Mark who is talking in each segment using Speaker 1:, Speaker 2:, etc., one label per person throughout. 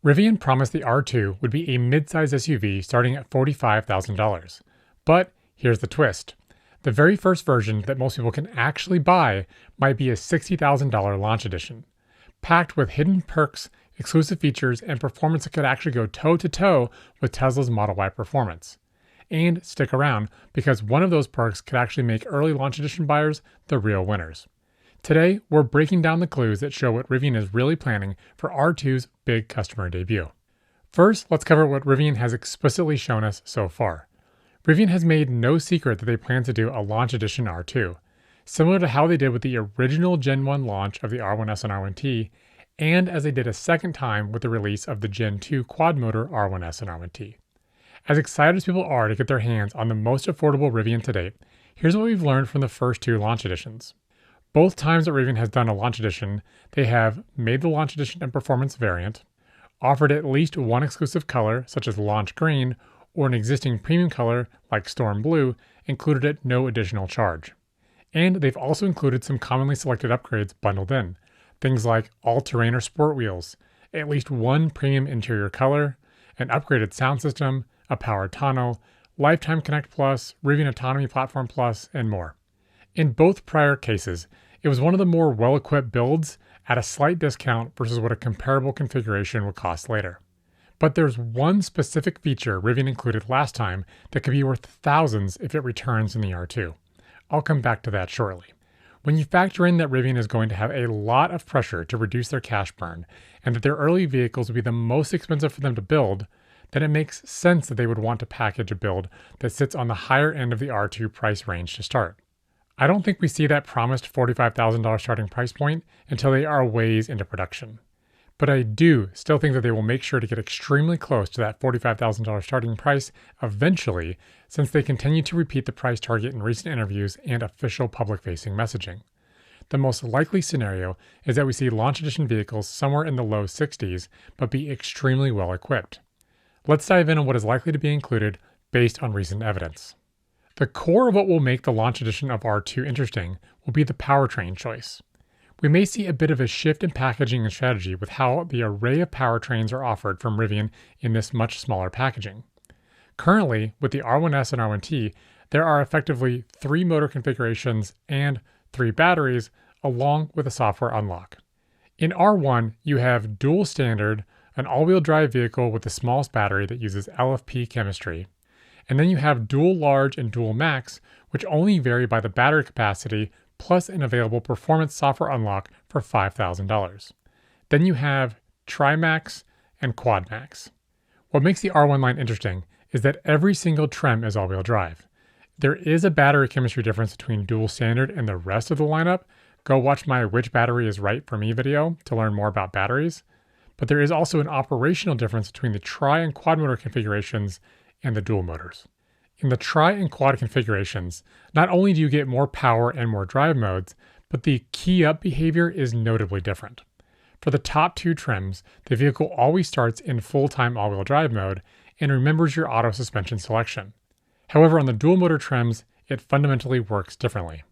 Speaker 1: Rivian promised the R2 would be a mid-size SUV starting at $45,000. But here's the twist. The very first version that most people can actually buy might be a $60,000 launch edition, packed with hidden perks, exclusive features, and performance that could actually go toe-to-toe with Tesla's Model Y performance. And stick around, because one of those perks could actually make early launch edition buyers the real winners. Today, we're breaking down the clues that show what Rivian is really planning for R2's big customer debut. First, let's cover what Rivian has explicitly shown us so far. Rivian has made no secret that they plan to do a launch edition R2, similar to how they did with the original Gen 1 launch of the R1S and R1T, and as they did a second time with the release of the Gen 2 quad-motor R1S and R1T. As excited as people are to get their hands on the most affordable Rivian to date, here's what we've learned from the first two launch editions. Both times that Rivian has done a launch edition, they have made the launch edition and performance variant, offered at least one exclusive color, such as Launch Green, or an existing premium color like Storm Blue, included at no additional charge. And they've also included some commonly selected upgrades bundled in, things like all-terrain or sport wheels, at least one premium interior color, an upgraded sound system, a power tonneau, Lifetime Connect Plus, Rivian Autonomy Platform Plus, and more. In both prior cases, it was one of the more well-equipped builds at a slight discount versus what a comparable configuration would cost later. But there's one specific feature Rivian included last time that could be worth thousands if it returns in the R2. I'll come back to that shortly. When you factor in that Rivian is going to have a lot of pressure to reduce their cash burn, and that their early vehicles will be the most expensive for them to build, then it makes sense that they would want to package a build that sits on the higher end of the R2 price range to start. I don't think we see that promised $45,000 starting price point until they are a ways into production. But I do still think that they will make sure to get extremely close to that $45,000 starting price eventually, since they continue to repeat the price target in recent interviews and official public-facing messaging. The most likely scenario is that we see launch edition vehicles somewhere in the low 60s, but be extremely well equipped. Let's dive in on what is likely to be included based on recent evidence. The core of what will make the launch edition of R2 interesting will be the powertrain choice. We may see a bit of a shift in packaging and strategy with how the array of powertrains are offered from Rivian in this much smaller packaging. Currently, with the R1S and R1T, there are effectively 3 motor configurations and 3 batteries, along with a software unlock. In R1, you have dual standard, an all-wheel drive vehicle with the smallest battery that uses LFP chemistry, and then you have dual large and dual max, which only vary by the battery capacity, plus an available performance software unlock for $5,000. Then you have Tri-Max and Quad Max. What makes the R1 line interesting is that every single trim is all-wheel drive. There is a battery chemistry difference between dual standard and the rest of the lineup. Go watch my Which Battery is Right for Me video to learn more about batteries. But there is also an operational difference between the tri and quad motor configurations and the dual motors. In the tri and quad configurations, not only do you get more power and more drive modes, but the key up behavior is notably different. For the top 2 trims, the vehicle always starts in full-time all-wheel drive mode and remembers your auto suspension selection. However, on the dual motor trims, it fundamentally works differently.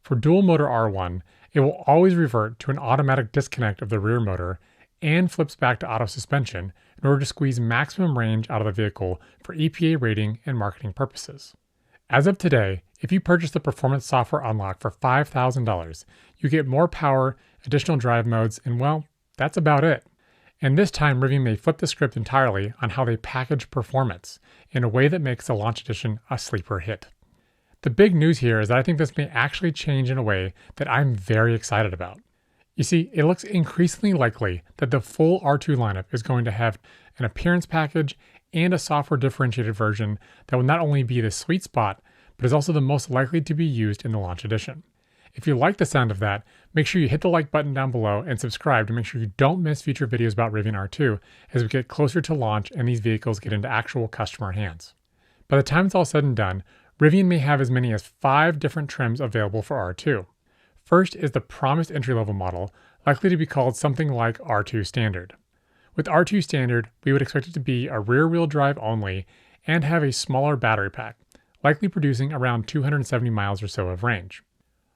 Speaker 1: For dual motor R1, it will always revert to an automatic disconnect of the rear motor and flips back to auto suspension in order to squeeze maximum range out of the vehicle for EPA rating and marketing purposes. As of today, if you purchase the performance software unlock for $5,000, you get more power, additional drive modes, and well, that's about it. And this time, Rivian may flip the script entirely on how they package performance in a way that makes the launch edition a sleeper hit. The big news here is that I think this may actually change in a way that I'm very excited about. You see, it looks increasingly likely that the full R2 lineup is going to have an appearance package and a software differentiated version that will not only be the sweet spot, but is also the most likely to be used in the launch edition. If you like the sound of that, make sure you hit the like button down below and subscribe to make sure you don't miss future videos about Rivian R2 as we get closer to launch and these vehicles get into actual customer hands. By the time it's all said and done, Rivian may have as many as 5 different trims available for R2. First is the promised entry-level model, likely to be called something like R2 Standard. With R2 Standard, we would expect it to be a rear-wheel drive only and have a smaller battery pack, likely producing around 270 miles or so of range.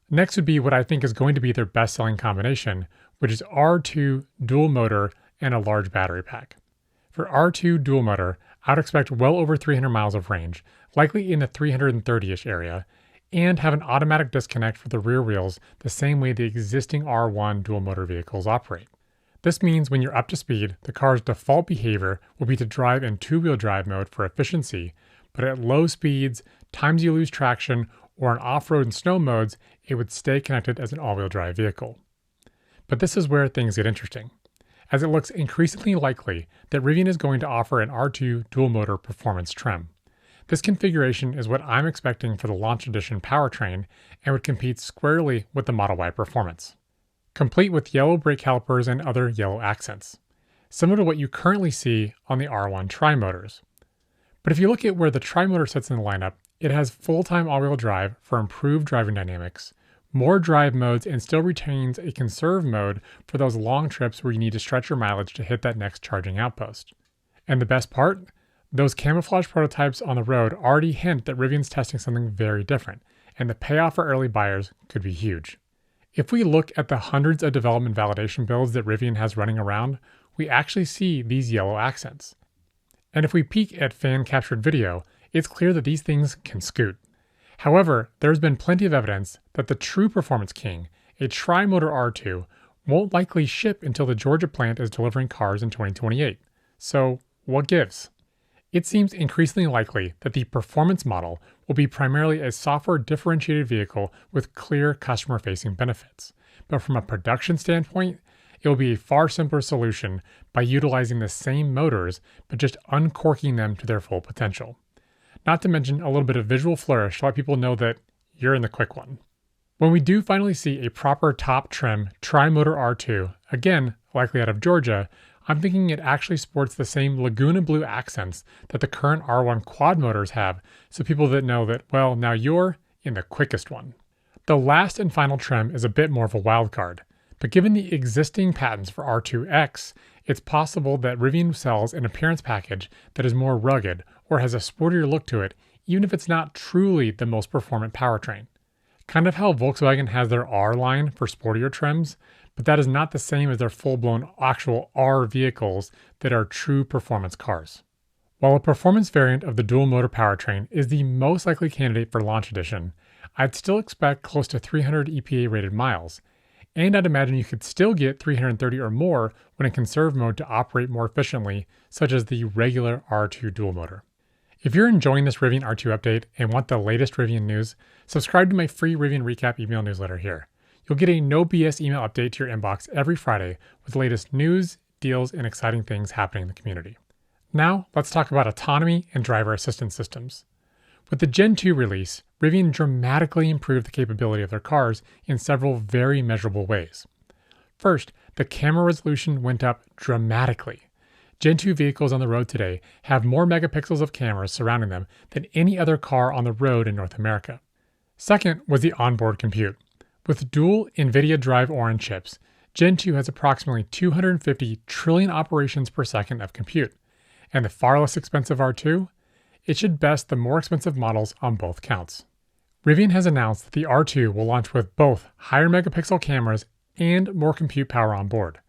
Speaker 1: Next would be what I think is going to be their best-selling combination, which is R2 dual motor and a large battery pack. For R2 dual motor, I'd expect well over 300 miles of range, likely in the 330-ish area, and have an automatic disconnect for the rear wheels the same way the existing R1 dual motor vehicles operate. This means when you're up to speed, the car's default behavior will be to drive in two-wheel drive mode for efficiency, but at low speeds, times you lose traction, or in off-road and snow modes, it would stay connected as an all-wheel drive vehicle. But this is where things get interesting, as it looks increasingly likely that Rivian is going to offer an R2 dual motor performance trim. This configuration is what I'm expecting for the launch edition powertrain and would compete squarely with the Model Y performance, complete with yellow brake calipers and other yellow accents, similar to what you currently see on the R1 tri-motors. But if you look at where the tri-motor sits in the lineup, it has full-time all-wheel drive for improved driving dynamics, more drive modes, and still retains a conserve mode for those long trips where you need to stretch your mileage to hit that next charging outpost. And the best part? Those camouflage prototypes on the road already hint that Rivian's testing something very different, and the payoff for early buyers could be huge. If we look at the hundreds of development validation builds that Rivian has running around, we actually see these yellow accents. And if we peek at fan-captured video, it's clear that these things can scoot. However, there's been plenty of evidence that the true performance king, a tri-motor R2, won't likely ship until the Georgia plant is delivering cars in 2028. So, what gives? It seems increasingly likely that the performance model will be primarily a software-differentiated vehicle with clear customer-facing benefits. But from a production standpoint, it will be a far simpler solution by utilizing the same motors, but just uncorking them to their full potential. Not to mention a little bit of visual flourish to let people know that you're in the quick one. When we do finally see a proper top trim tri-motor R2, again, likely out of Georgia, I'm thinking it actually sports the same Laguna Blue accents that the current R1 quad motors have, so people that know that, well, now you're in the quickest one. The last and final trim is a bit more of a wild card, but given the existing patents for R2X, it's possible that Rivian sells an appearance package that is more rugged or has a sportier look to it, even if it's not truly the most performant powertrain. Kind of how Volkswagen has their R line for sportier trims, but that is not the same as their full-blown actual R vehicles that are true performance cars. While a performance variant of the dual-motor powertrain is the most likely candidate for launch edition, I'd still expect close to 300 EPA-rated miles, and I'd imagine you could still get 330 or more when in conserve mode to operate more efficiently, such as the regular R2 dual motor. If you're enjoying this Rivian R2 update and want the latest Rivian news, subscribe to my free Rivian Recap email newsletter here. You'll get a no BS email update to your inbox every Friday with the latest news, deals, and exciting things happening in the community. Now, let's talk about autonomy and driver assistance systems. With the Gen 2 release, Rivian dramatically improved the capability of their cars in several very measurable ways. First, the camera resolution went up dramatically. Gen 2 vehicles on the road today have more megapixels of cameras surrounding them than any other car on the road in North America. Second was the onboard compute. With dual NVIDIA Drive Orin chips, Gen 2 has approximately 250 trillion operations per second of compute, and the far less expensive R2, it should best the more expensive models on both counts. Rivian has announced that the R2 will launch with both higher megapixel cameras and more compute power on board.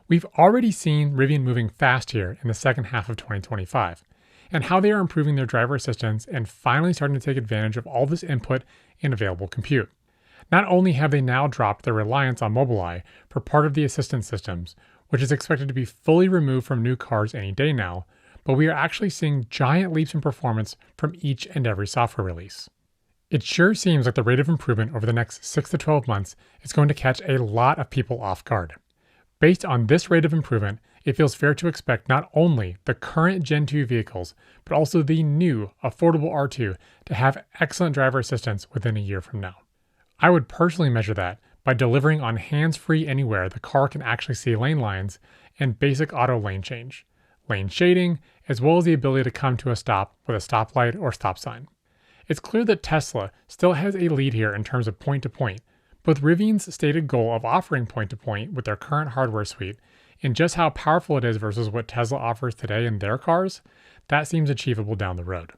Speaker 1: We've already seen Rivian moving fast here in the second half of 2025, and how they are improving their driver assistance and finally starting to take advantage of all this input and available compute. Not only have they now dropped their reliance on Mobileye for part of the assistance systems, which is expected to be fully removed from new cars any day now, but we are actually seeing giant leaps in performance from each and every software release. It sure seems like the rate of improvement over the next 6 to 12 months is going to catch a lot of people off guard. Based on this rate of improvement, it feels fair to expect not only the current Gen 2 vehicles, but also the new, affordable R2 to have excellent driver assistance within a year from now. I would personally measure that by delivering on hands-free anywhere the car can actually see lane lines and basic auto lane change, lane shading, as well as the ability to come to a stop with a stoplight or stop sign. It's clear that Tesla still has a lead here in terms of point-to-point, but with Rivian's stated goal of offering point-to-point with their current hardware suite, and just how powerful it is versus what Tesla offers today in their cars, that seems achievable down the road.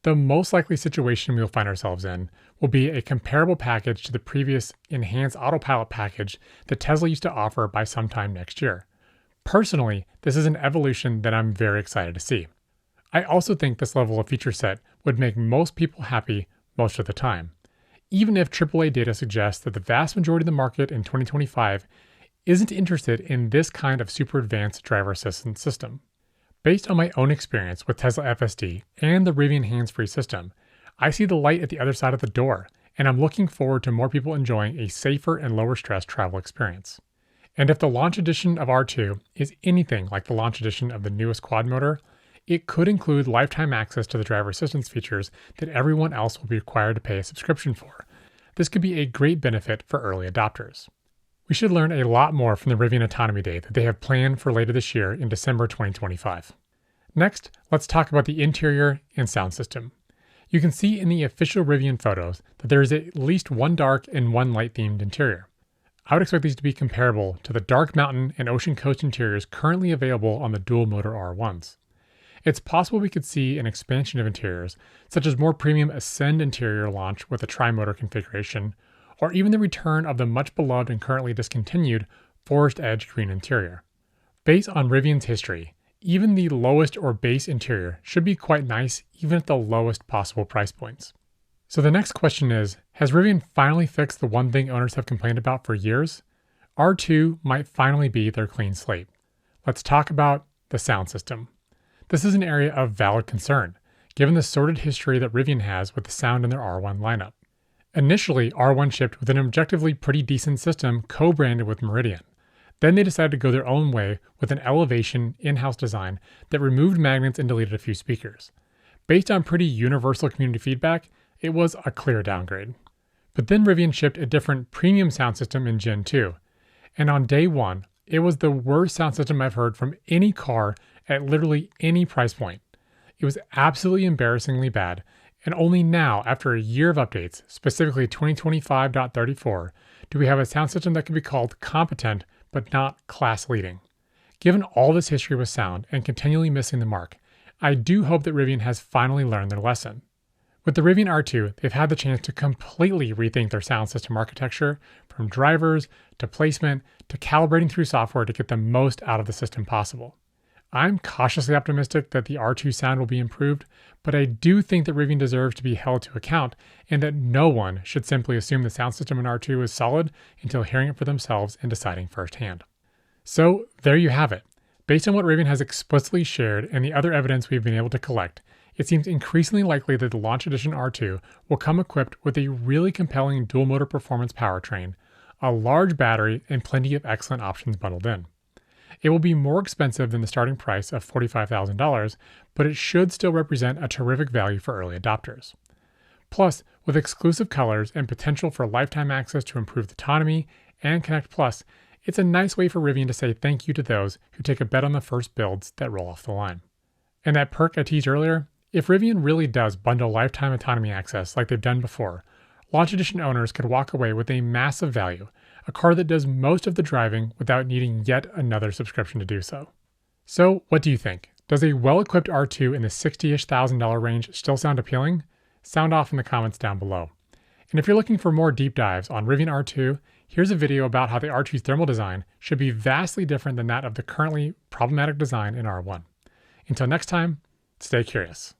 Speaker 1: The most likely situation we'll find ourselves in will be a comparable package to the previous enhanced autopilot package that Tesla used to offer by sometime next year. Personally, this is an evolution that I'm very excited to see. I also think this level of feature set would make most people happy most of the time, even if AAA data suggests that the vast majority of the market in 2025 isn't interested in this kind of super advanced driver assistance system. Based on my own experience with Tesla FSD and the Rivian hands-free system, I see the light at the other side of the door, and I'm looking forward to more people enjoying a safer and lower stress travel experience. And if the launch edition of R2 is anything like the launch edition of the newest quad motor, it could include lifetime access to the driver assistance features that everyone else will be required to pay a subscription for. This could be a great benefit for early adopters. We should learn a lot more from the Rivian Autonomy Day that they have planned for later this year in December 2025. Next, let's talk about the interior and sound system. You can see in the official Rivian photos that there is at least one dark and one light themed interior. I would expect these to be comparable to the dark mountain and ocean coast interiors currently available on the dual motor R1s. It's possible we could see an expansion of interiors, such as more premium Ascend interior launch with a tri-motor configuration, or even the return of the much beloved and currently discontinued Forest Edge green interior. Based on Rivian's history, even the lowest or base interior should be quite nice even at the lowest possible price points. So the next question is, has Rivian finally fixed the one thing owners have complained about for years? R2 might finally be their clean slate. Let's talk about the sound system. This is an area of valid concern, given the sordid history that Rivian has with the sound in their R1 lineup. Initially, R1 shipped with an objectively pretty decent system co-branded with Meridian. Then they decided to go their own way with an elevation in-house design that removed magnets and deleted a few speakers. Based on pretty universal community feedback, it was a clear downgrade. But then Rivian shipped a different premium sound system in Gen 2, and on day one, it was the worst sound system I've heard from any car at literally any price point. It was absolutely embarrassingly bad, and only now, after a year of updates, specifically 2025.34, do we have a sound system that can be called competent but not class-leading. Given all this history with sound and continually missing the mark, I do hope that Rivian has finally learned their lesson. With the Rivian R2, they've had the chance to completely rethink their sound system architecture, from drivers to placement to calibrating through software to get the most out of the system possible. I'm cautiously optimistic that the R2 sound will be improved, but I do think that Rivian deserves to be held to account and that no one should simply assume the sound system in R2 is solid until hearing it for themselves and deciding firsthand. So there you have it. Based on what Rivian has explicitly shared and the other evidence we've been able to collect, it seems increasingly likely that the launch edition R2 will come equipped with a really compelling dual motor performance powertrain, a large battery, and plenty of excellent options bundled in. It will be more expensive than the starting price of $45,000, but it should still represent a terrific value for early adopters. Plus, with exclusive colors and potential for lifetime access to improved autonomy and Connect Plus, it's a nice way for Rivian to say thank you to those who take a bet on the first builds that roll off the line. And that perk I teased earlier, if Rivian really does bundle lifetime autonomy access like they've done before, launch edition owners could walk away with a massive value, a car that does most of the driving without needing yet another subscription to do so. So what do you think? Does a well-equipped R2 in the $60-ish thousand range still sound appealing? Sound off in the comments down below. And if you're looking for more deep dives on Rivian R2, here's a video about how the R2's thermal design should be vastly different than that of the currently problematic design in R1. Until next time, stay curious.